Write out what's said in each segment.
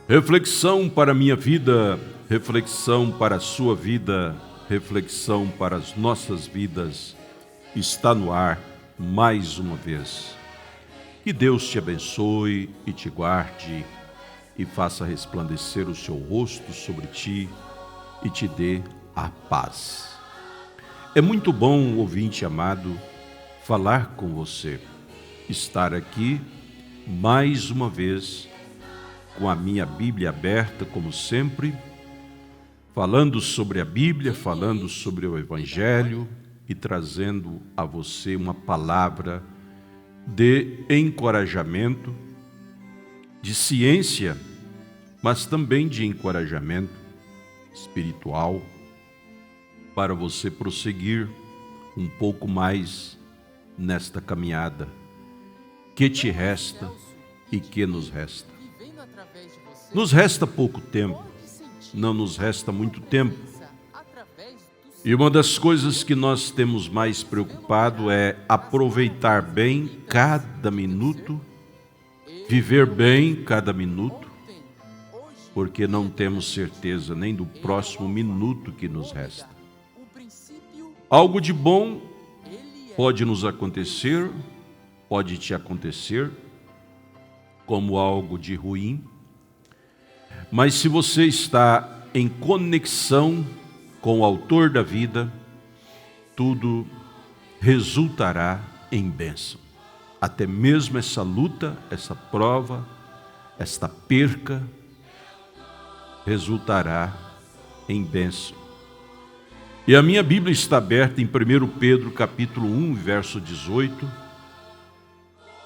Reflexão para a minha vida, reflexão para a sua vida, reflexão para as nossas vidas, está no ar mais uma vez. Que Deus te abençoe e te guarde e faça resplandecer o seu rosto sobre ti e te dê a paz. É muito bom, ouvinte amado, falar com você, estar aqui mais uma vez com a minha Bíblia aberta, como sempre, falando sobre a Bíblia, falando sobre o Evangelho e trazendo a você uma palavra de encorajamento, de ciência, mas também de encorajamento espiritual, para você prosseguir um pouco mais nesta caminhada que te resta e que nos resta. Nos resta pouco tempo, não nos resta muito tempo. E uma das coisas que nós temos mais preocupado é aproveitar bem cada minuto, viver bem cada minuto, porque não temos certeza nem do próximo minuto que nos resta. Algo de bom pode nos acontecer, pode te acontecer, como algo de ruim. Mas se você está em conexão com o autor da vida, tudo resultará em bênção. Até mesmo essa luta, essa prova, esta perca, resultará em bênção. E a minha Bíblia está aberta em 1 Pedro capítulo 1, verso 18,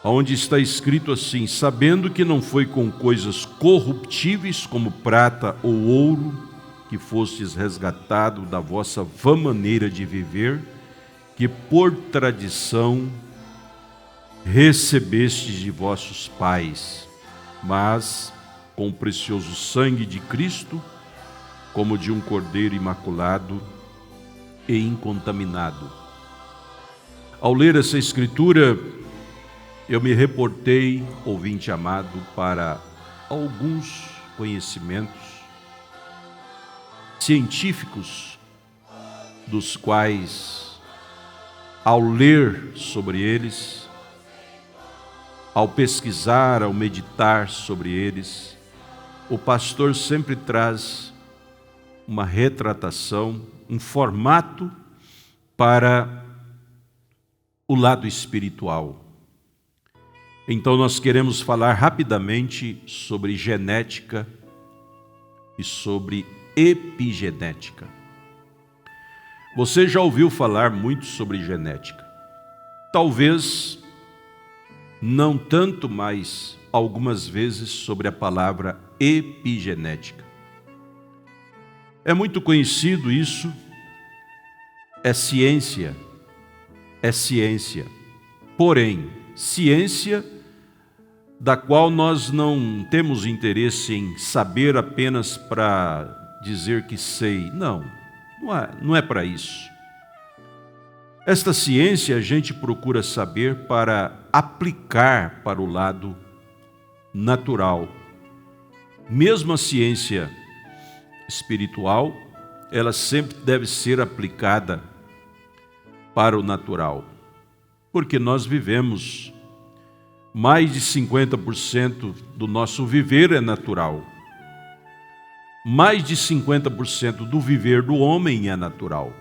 onde está escrito assim: sabendo que não foi com coisas corruptíveis como prata ou ouro que fostes resgatado da vossa vã maneira de viver, que por tradição recebestes de vossos pais, mas com o precioso sangue de Cristo, como de um cordeiro imaculado e incontaminado. Ao ler essa escritura, eu me reportei, ouvinte amado, para alguns conhecimentos científicos, dos quais, ao ler sobre eles, ao pesquisar, ao meditar sobre eles, o pastor sempre traz uma retratação, um formato para o lado espiritual. Então nós queremos falar rapidamente sobre genética e sobre epigenética. Você já ouviu falar muito sobre genética. Talvez não tanto, mas algumas vezes sobre a palavra epigenética. É muito conhecido isso, é ciência. Porém, ciência da qual nós não temos interesse em saber apenas para dizer que sei. Não é para isso. Esta ciência a gente procura saber para aplicar para o lado natural. Mesmo a ciência espiritual, ela sempre deve ser aplicada para o natural, porque nós vivemos, mais de 50% do nosso viver é natural. Mais de 50% do viver do homem é natural.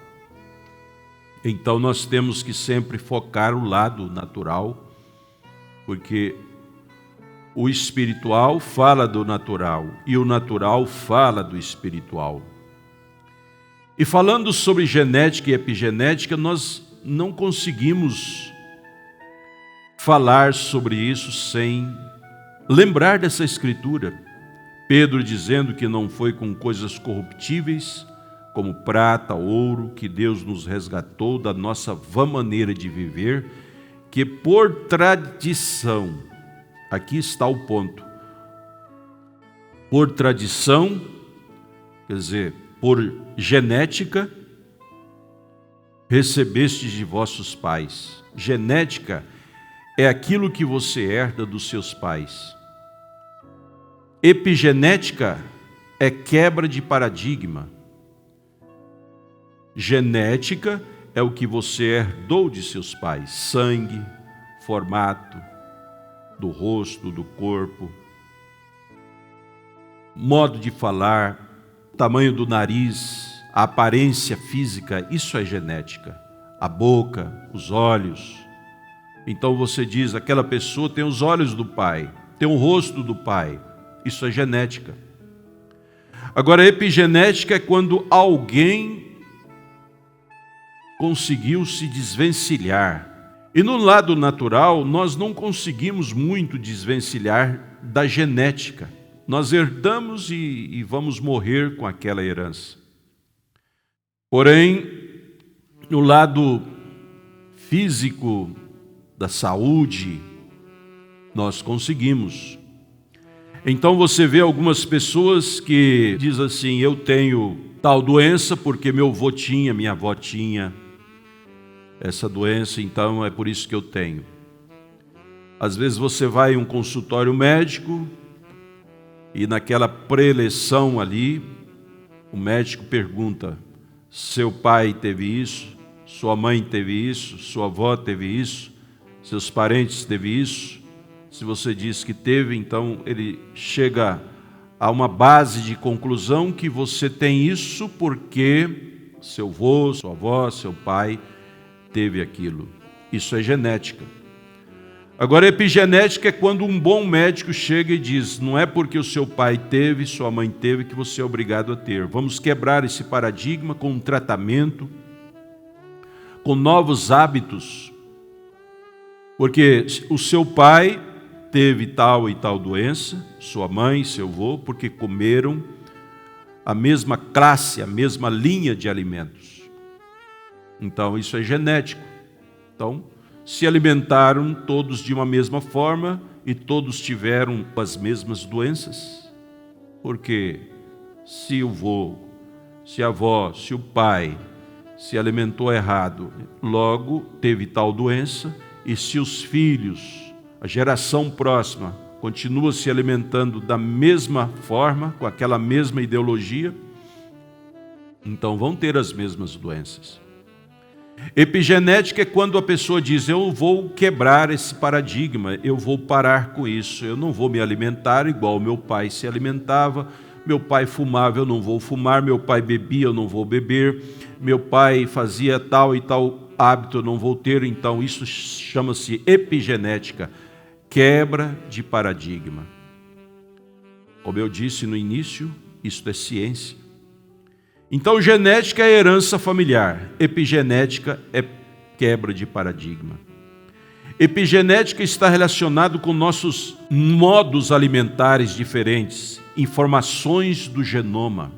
Então nós temos que sempre focar o lado natural, porque o espiritual fala do natural e o natural fala do espiritual. E falando sobre genética e epigenética, nós não conseguimos falar sobre isso sem lembrar dessa escritura. Pedro dizendo que não foi com coisas corruptíveis, como prata, ouro, que Deus nos resgatou da nossa vã maneira de viver, que por tradição, aqui está o ponto, por tradição, quer dizer, por genética, recebestes de vossos pais. Genética é aquilo que você herda dos seus pais. Epigenética é quebra de paradigma. Genética é o que você herdou de seus pais: sangue, formato do rosto, do corpo, modo de falar, tamanho do nariz, a aparência física. Isso é genética. A boca, os olhos. Então você diz, aquela pessoa tem os olhos do pai, tem o rosto do pai. Isso é genética. Agora, epigenética é quando alguém conseguiu se desvencilhar. E no lado natural, nós não conseguimos muito desvencilhar da genética. Nós herdamos e vamos morrer com aquela herança. Porém, no lado físico da saúde, nós conseguimos. Então você vê algumas pessoas que dizem assim, eu tenho tal doença porque meu avô tinha, minha avó tinha essa doença, então é por isso que eu tenho. Às vezes você vai em um consultório médico e naquela preleção ali, o médico pergunta, seu pai teve isso, sua mãe teve isso, sua avó teve isso, seus parentes teve isso. Se você diz que teve, então ele chega a uma base de conclusão que você tem isso porque seu avô, sua avó, seu pai teve aquilo. Isso é genética. Agora, epigenética é quando um bom médico chega e diz, não é porque o seu pai teve, sua mãe teve, que você é obrigado a ter. Vamos quebrar esse paradigma com um tratamento, com novos hábitos, porque o seu pai teve tal e tal doença, sua mãe, seu avô, porque comeram a mesma classe, a mesma linha de alimentos. Então, isso é genético. Então, se alimentaram todos de uma mesma forma e todos tiveram as mesmas doenças. Porque se o avô, se a avó, se o pai se alimentou errado, logo teve tal doença, e se os filhos, a geração próxima, continua se alimentando da mesma forma, com aquela mesma ideologia, então vão ter as mesmas doenças. Epigenética é quando a pessoa diz, eu vou quebrar esse paradigma, eu vou parar com isso, eu não vou me alimentar igual meu pai se alimentava, meu pai fumava, eu não vou fumar, meu pai bebia, eu não vou beber, meu pai fazia tal e tal hábito, eu não vou ter. Então isso chama-se epigenética, quebra de paradigma. Como eu disse no início, isto é ciência. Então genética é herança familiar, epigenética é quebra de paradigma. Epigenética está relacionado com nossos modos alimentares diferentes, informações do genoma.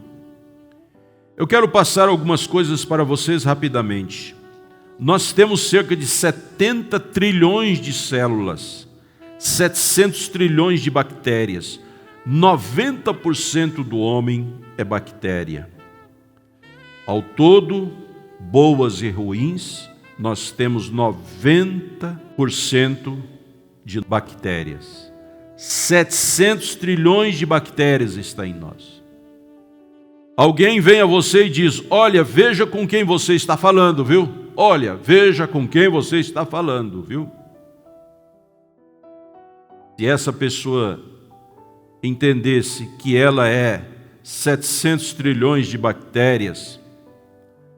Eu quero passar algumas coisas para vocês rapidamente. Nós temos cerca de 70 trilhões de células, 700 trilhões de bactérias. 90% do homem é bactéria. Ao todo, boas e ruins, nós temos 90% de bactérias. 700 trilhões de bactérias está em nós. Alguém vem a você e diz, olha, veja com quem você está falando, viu? Olha, veja com quem você está falando, viu? Se essa pessoa entendesse que ela é 700 trilhões de bactérias,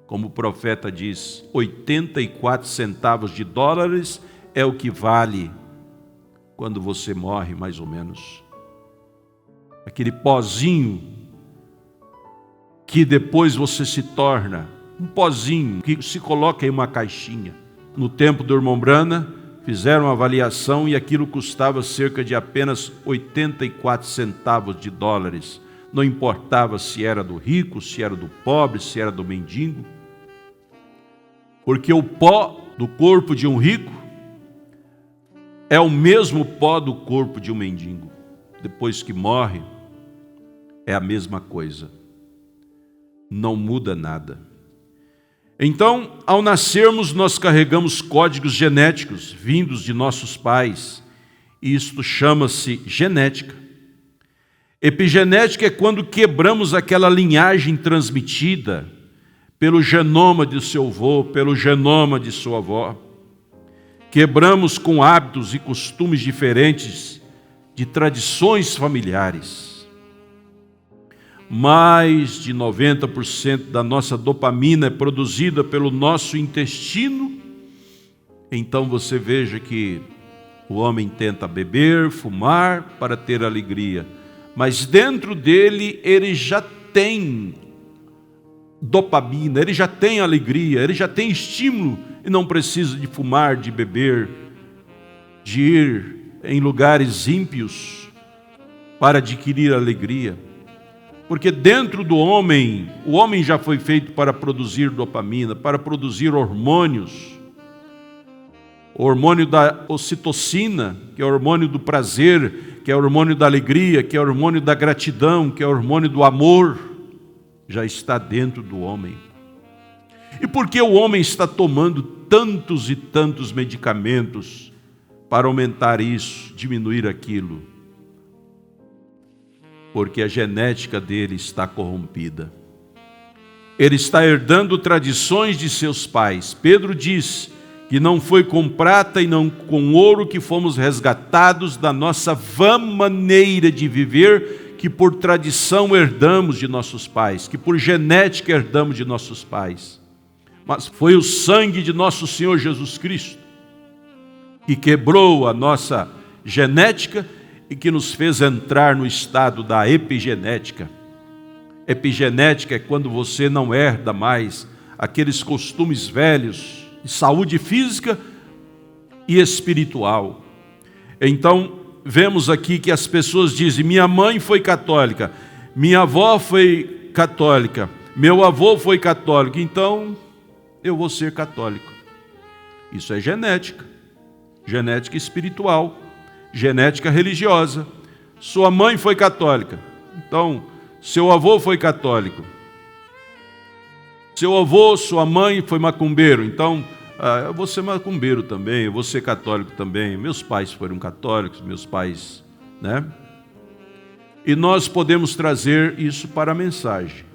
como o profeta diz, 84 centavos de dólares é o que vale quando você morre, mais ou menos. Aquele pozinho que depois você se torna, um pozinho que se coloca em uma caixinha. No tempo do irmão Brana, fizeram uma avaliação e aquilo custava cerca de apenas 84 centavos de dólares. Não importava se era do rico, se era do pobre, se era do mendigo. Porque o pó do corpo de um rico é o mesmo pó do corpo de um mendigo. Depois que morre, é a mesma coisa. Não muda nada. Então, ao nascermos, nós carregamos códigos genéticos vindos de nossos pais. E isto chama-se genética. Epigenética é quando quebramos aquela linhagem transmitida pelo genoma de seu avô, pelo genoma de sua avó. Quebramos com hábitos e costumes diferentes de tradições familiares. Mais de 90% da nossa dopamina é produzida pelo nosso intestino. Então você veja que o homem tenta beber, fumar para ter alegria, mas dentro dele ele já tem dopamina, ele já tem alegria, ele já tem estímulo e não precisa de fumar, de beber, de ir em lugares ímpios para adquirir alegria. Porque dentro do homem, o homem já foi feito para produzir dopamina, para produzir hormônios. O hormônio da ocitocina, que é o hormônio do prazer, que é o hormônio da alegria, que é o hormônio da gratidão, que é o hormônio do amor, já está dentro do homem. E por que o homem está tomando tantos e tantos medicamentos para aumentar isso, diminuir aquilo? Porque a genética dele está corrompida. Ele está herdando tradições de seus pais. Pedro diz que não foi com prata e não com ouro que fomos resgatados da nossa vã maneira de viver, que por tradição herdamos de nossos pais, que por genética herdamos de nossos pais. Mas foi o sangue de nosso Senhor Jesus Cristo que quebrou a nossa genética e que nos fez entrar no estado da epigenética. Epigenética é quando você não herda mais aqueles costumes velhos de saúde física e espiritual. Então, vemos aqui que as pessoas dizem: minha mãe foi católica, minha avó foi católica, meu avô foi católico, então eu vou ser católico. Isso é genética, genética espiritual, genética religiosa. Sua mãe foi católica, então seu avô foi católico. Seu avô, sua mãe foi macumbeiro, então eu vou ser macumbeiro também, eu vou ser católico também. Meus pais foram católicos, meus pais, né? E nós podemos trazer isso para a mensagem.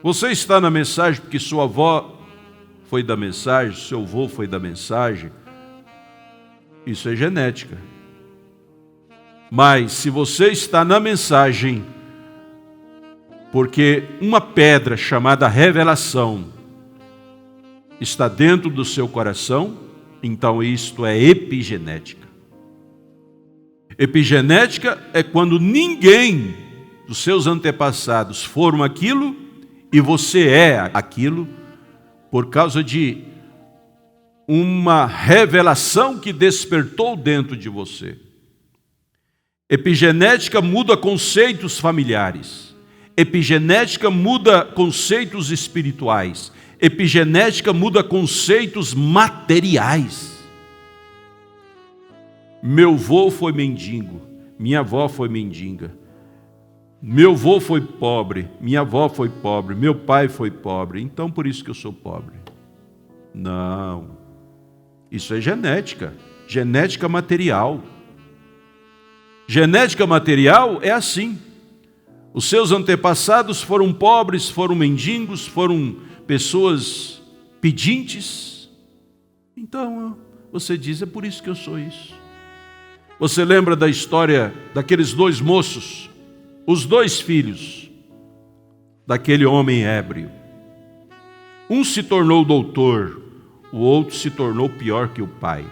Você está na mensagem porque sua avó foi da mensagem, seu avô foi da mensagem. Isso é genética. Mas se você está na mensagem porque uma pedra chamada revelação está dentro do seu coração, então isto é epigenética. Epigenética é quando ninguém dos seus antepassados foram aquilo e você é aquilo por causa de uma revelação que despertou dentro de você. Epigenética muda conceitos familiares. Epigenética muda conceitos espirituais. Epigenética muda conceitos materiais. Meu avô foi mendigo, minha avó foi mendiga. Meu avô foi pobre, minha avó foi pobre, meu pai foi pobre, então por isso que eu sou pobre. Não. Isso é genética, genética material. Genética material é assim. Os seus antepassados foram pobres, foram mendigos, foram pessoas pedintes. Então, você diz, é por isso que eu sou isso. Você lembra da história daqueles dois moços, os dois filhos daquele homem ébrio. Um se tornou doutor, o outro se tornou pior que o pai.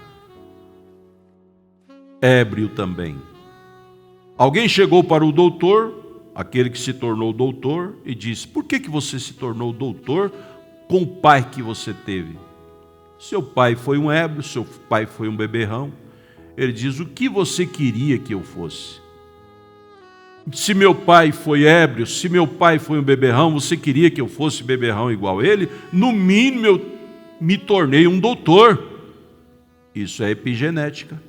Ébrio também. Alguém chegou para o doutor, aquele que se tornou doutor, e disse: por que você se tornou doutor com o pai que você teve? Seu pai foi um ébrio, seu pai foi um beberrão. Ele diz: o que você queria que eu fosse? Se meu pai foi ébrio, se meu pai foi um beberrão, você queria que eu fosse beberrão igual ele? No mínimo eu me tornei um doutor. Isso é epigenética.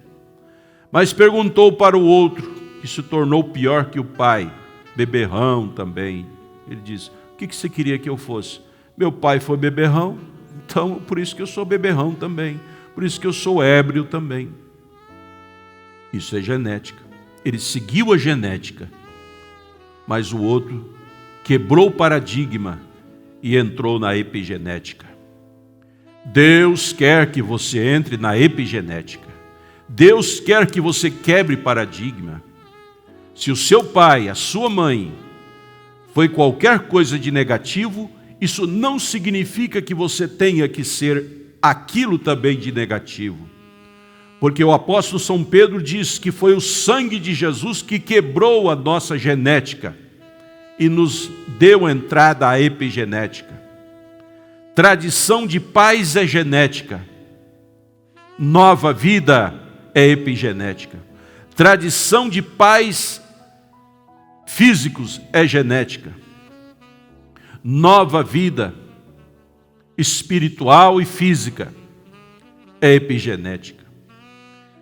Mas perguntou para o outro, que se tornou pior que o pai, beberrão também. Ele diz: o que você queria que eu fosse? Meu pai foi beberrão, então por isso que eu sou beberrão também. Por isso que eu sou ébrio também. Isso é genética. Ele seguiu a genética. mas o outro quebrou o paradigma e entrou na epigenética. Deus quer que você entre na epigenética. Deus quer que você quebre paradigma. Se o seu pai, a sua mãe, foi qualquer coisa de negativo, isso não significa que você tenha que ser aquilo também de negativo. Porque o apóstolo São Pedro diz que foi o sangue de Jesus que quebrou a nossa genética e nos deu entrada à epigenética. Tradição de pais é genética. Nova vida é epigenética. Tradição de pais físicos é genética. Nova vida espiritual e física é epigenética.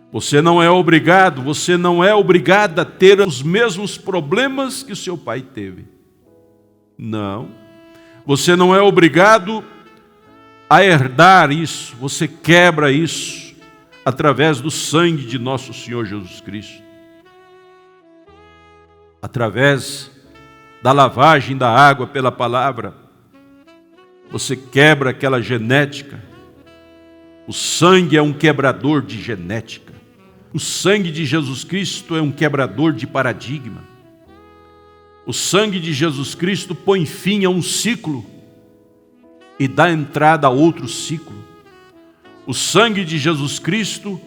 Você não é obrigada a ter os mesmos problemas que o seu pai teve. Não. Você não é obrigado a herdar isso. Você quebra isso através do sangue de nosso Senhor Jesus Cristo. Através da lavagem da água pela palavra, você quebra aquela genética. O sangue é um quebrador de genética. O sangue de Jesus Cristo é um quebrador de paradigma. O sangue de Jesus Cristo põe fim a um ciclo e dá entrada a outro ciclo. O sangue de Jesus Cristo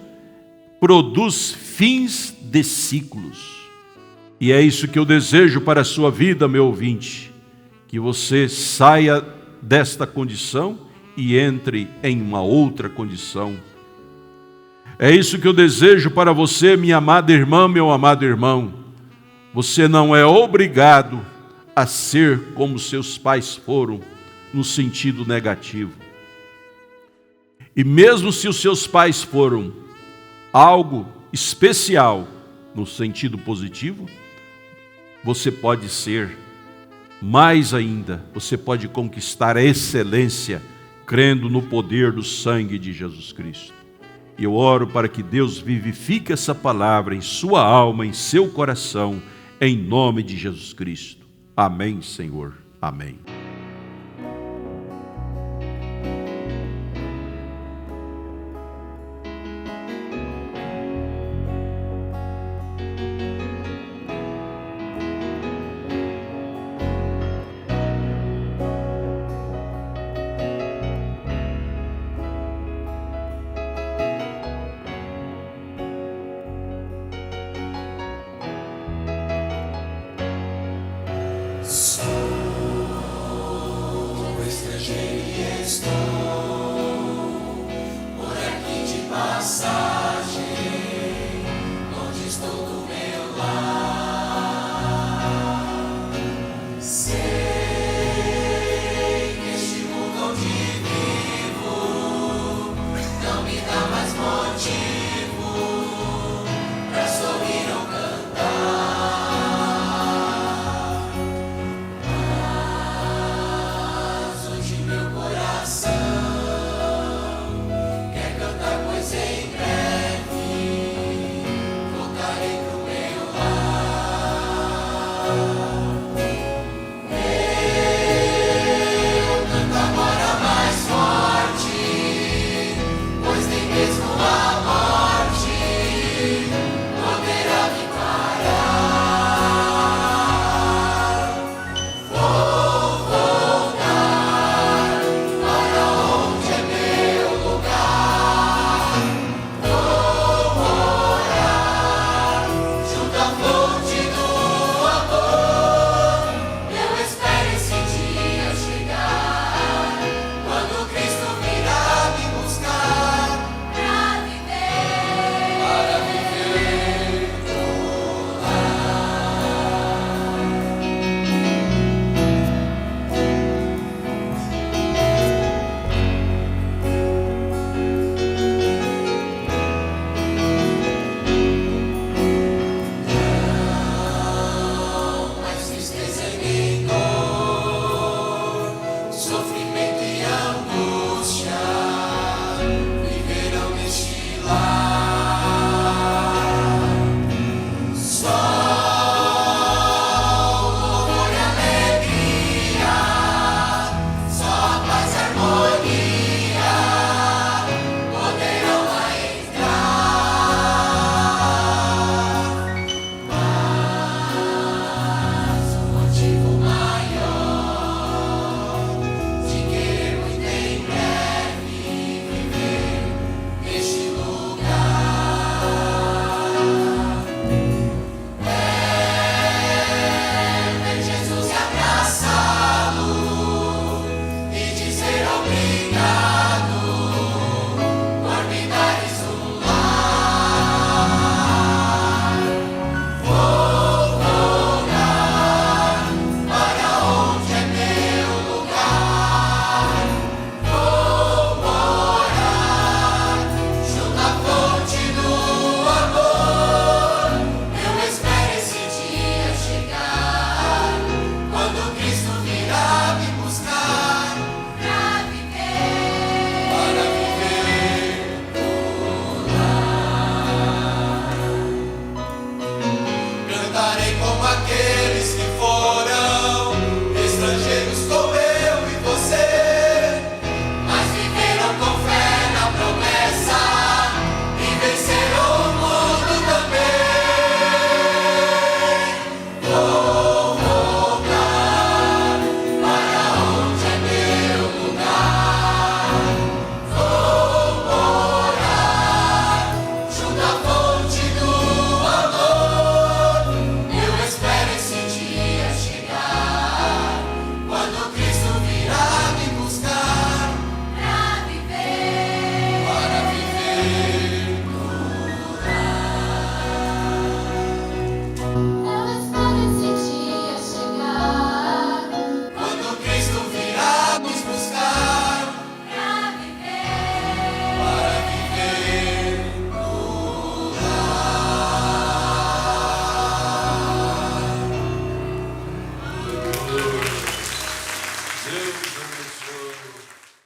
produz fins de ciclos. E é isso que eu desejo para a sua vida, meu ouvinte, que você saia desta condição e entre em uma outra condição. É isso que eu desejo para você, minha amada irmã, meu amado irmão. Você não é obrigado a ser como seus pais foram, no sentido negativo. E mesmo se os seus pais foram algo especial, no sentido positivo, você pode ser mais ainda, você pode conquistar a excelência, crendo no poder do sangue de Jesus Cristo. E eu oro para que Deus vivifique essa palavra em sua alma, em seu coração, em nome de Jesus Cristo. Amém, Senhor. Amém.